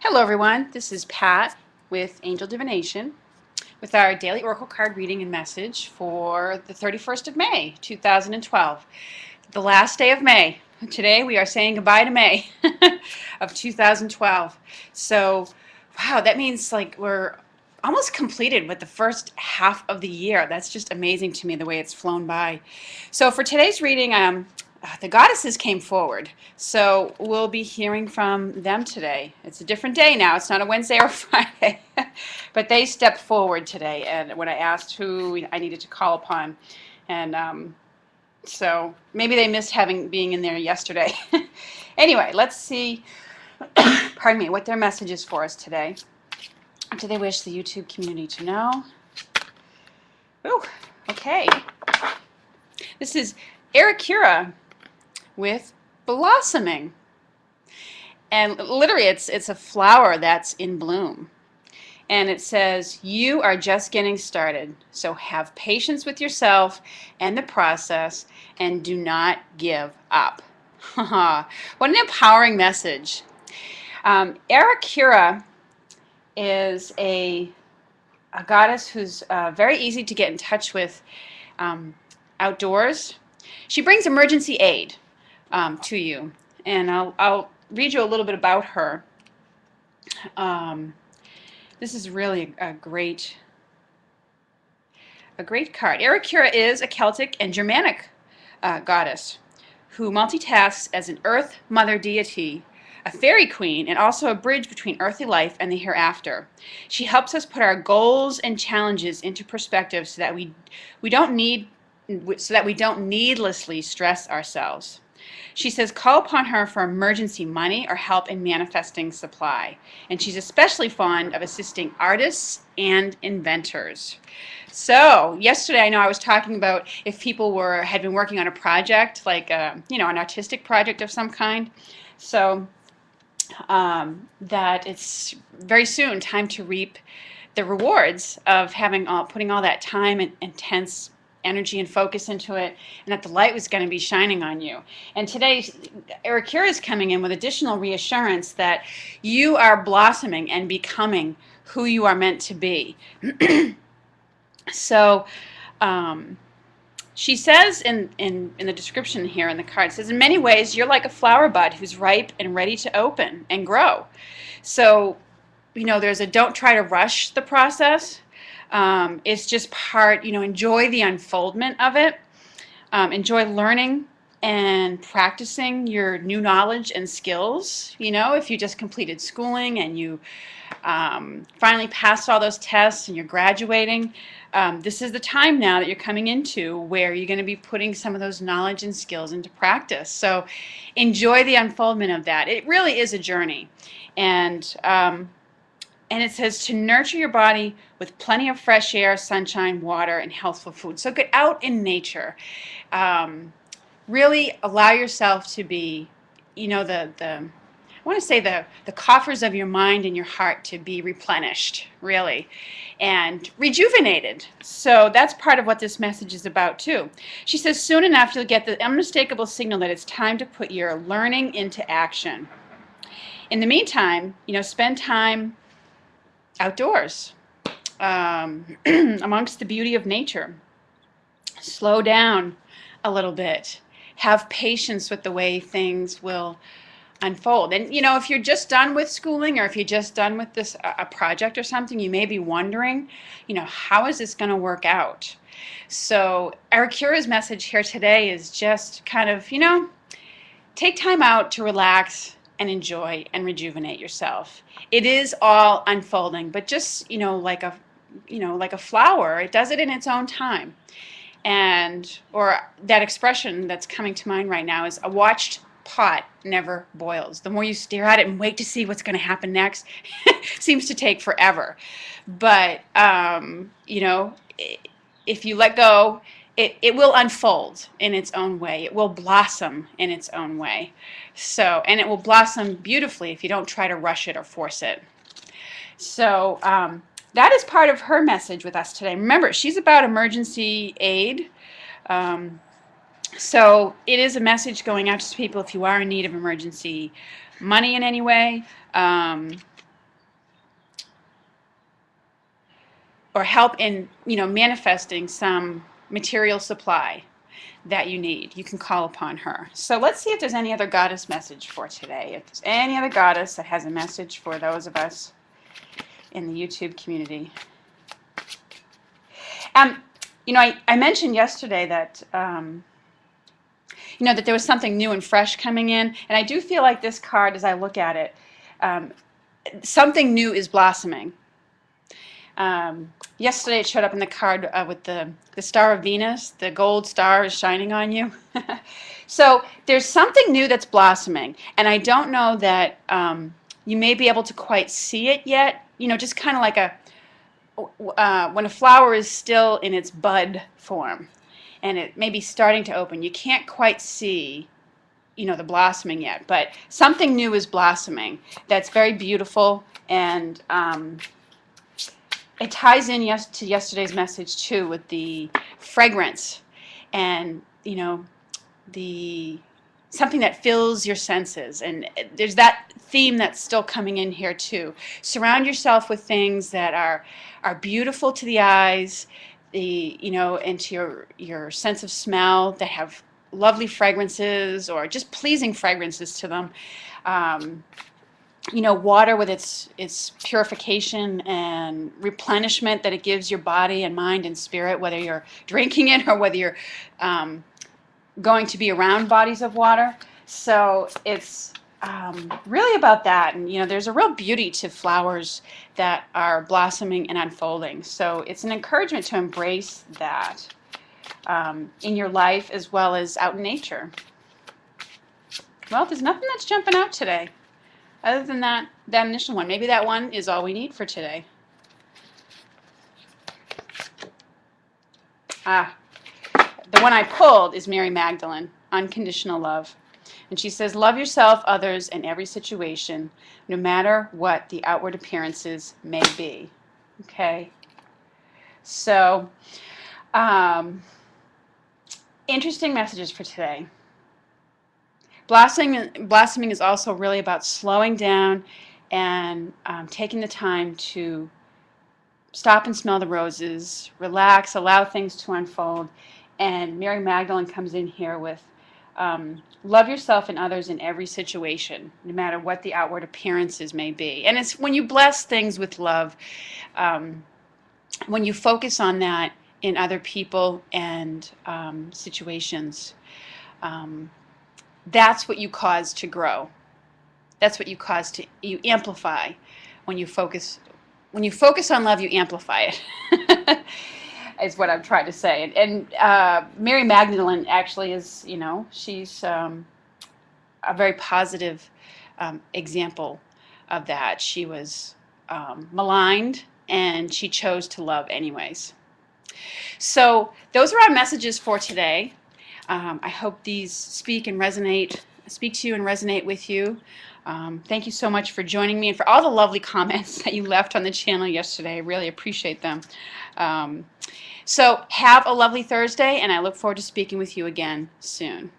Hello everyone, this is Pat with Angel Divination with our daily oracle card reading and message for the 31st of May, 2012, the last day of May. Today we are saying goodbye to May of 2012. So, wow, that means like we're almost completed with the first half of the year. That's just amazing to me the way it's flown by. So for today's reading, the goddesses came forward. So we'll be hearing from them today. It's a different day now. It's not a Wednesday or a Friday. But they stepped forward today and when I asked who I needed to call upon. And so maybe they missed being in there yesterday. Anyway, let's see, pardon me, what their message is for us today. What do they wish the YouTube community to know? Ooh, okay. This is Aeracura with blossoming. And literally it's a flower that's in bloom. And it says, you are just getting started, so have patience with yourself and the process and do not give up. What an empowering message. Aeracura is a goddess who's very easy to get in touch with outdoors. She brings emergency aid to you, and I'll read you a little bit about her. This is really a great card. Aeracura is a Celtic and Germanic goddess who multitasks as an earth mother deity, a fairy queen, and also a bridge between earthly life and the hereafter. She helps us put our goals and challenges into perspective so that we don't needlessly stress ourselves. She says call upon her for emergency money or help in manifesting supply. And she's especially fond of assisting artists and inventors. So yesterday I know I was talking about if people had been working on a project, like an artistic project of some kind. So that it's very soon time to reap the rewards of putting all that time and intense energy and focus into it, and that the light was going to be shining on you. And today, Aeracura is coming in with additional reassurance that you are blossoming and becoming who you are meant to be. So, she says in the description here in the card, it says, in many ways, you're like a flower bud who's ripe and ready to open and grow. So, there's a don't try to rush the process. It's just part, enjoy the unfoldment of it. Enjoy learning and practicing your new knowledge and skills. If you just completed schooling and you finally passed all those tests and you're graduating, this is the time now that you're coming into where you're going to be putting some of those knowledge and skills into practice. So enjoy the unfoldment of that. It really is a journey. And it says to nurture your body with plenty of fresh air, sunshine, water, and healthful food. So get out in nature. Really allow yourself to be, I want to say the coffers of your mind and your heart to be replenished, really, and rejuvenated. So that's part of what this message is about, too. She says soon enough you'll get the unmistakable signal that it's time to put your learning into action. In the meantime, spend time outdoors, amongst the beauty of nature. Slow down a little bit. Have patience with the way things will unfold. And if you're just done with schooling or if you're just done with a project or something, you may be wondering, how is this going to work out? So Aeracura's message here today is just kind of, take time out to relax and enjoy and rejuvenate yourself. It is all unfolding, but just like a flower, it does it in its own time. Or that expression that's coming to mind right now is a watched pot never boils. The more you stare at it and wait to see what's going to happen next, seems to take forever. But if you let go, it will unfold in its own way. It will blossom in its own way. And it will blossom beautifully if you don't try to rush it or force it. So that is part of her message with us today. Remember, she's about emergency aid. So it is a message going out to people if you are in need of emergency money in any way. or help in, manifesting some material supply that you need, you can call upon her. So let's see if there's any other goddess message for today. If there's any other goddess that has a message for those of us in the YouTube community. I mentioned yesterday that that there was something new and fresh coming in, and I do feel like this card, as I look at it, something new is blossoming. Yesterday it showed up in the card with the Star of Venus. The gold star is shining on you. So there's something new that's blossoming, and I don't know that you may be able to quite see it yet. Just kind of like when a flower is still in its bud form and it may be starting to open, you can't quite see the blossoming yet, but something new is blossoming that's very beautiful, and it ties in to yesterday's message too, with the fragrance and the something that fills your senses, and there's that theme that's still coming in here too. Surround yourself with things that are beautiful to the eyes, and to your sense of smell, that have lovely fragrances or just pleasing fragrances to them. Water with its purification and replenishment that it gives your body and mind and spirit, whether you're drinking it or whether you're going to be around bodies of water. So it's really about that. And there's a real beauty to flowers that are blossoming and unfolding. So it's an encouragement to embrace that in your life as well as out in nature. Well, there's nothing that's jumping out today other than that initial one. Maybe that one is all we need for today. The one I pulled is Mary Magdalene, Unconditional Love. And she says, love yourself, others, in every situation, no matter what the outward appearances may be. Okay? So, interesting messages for today. Blossoming is also really about slowing down and taking the time to stop and smell the roses, relax, allow things to unfold. And Mary Magdalene comes in here with love yourself and others in every situation, no matter what the outward appearances may be. And it's when you bless things with love, when you focus on that in other people and situations, that's what you cause to grow. That's what you amplify. When you focus on love, you amplify it. Is what I'm trying to say. And Mary Magdalene actually is, she's a very positive example of that. She was maligned, and she chose to love anyways. So those are our messages for today. I hope these speak to you and resonate with you. Thank you so much for joining me and for all the lovely comments that you left on the channel yesterday. I really appreciate them. So have a lovely Thursday, and I look forward to speaking with you again soon.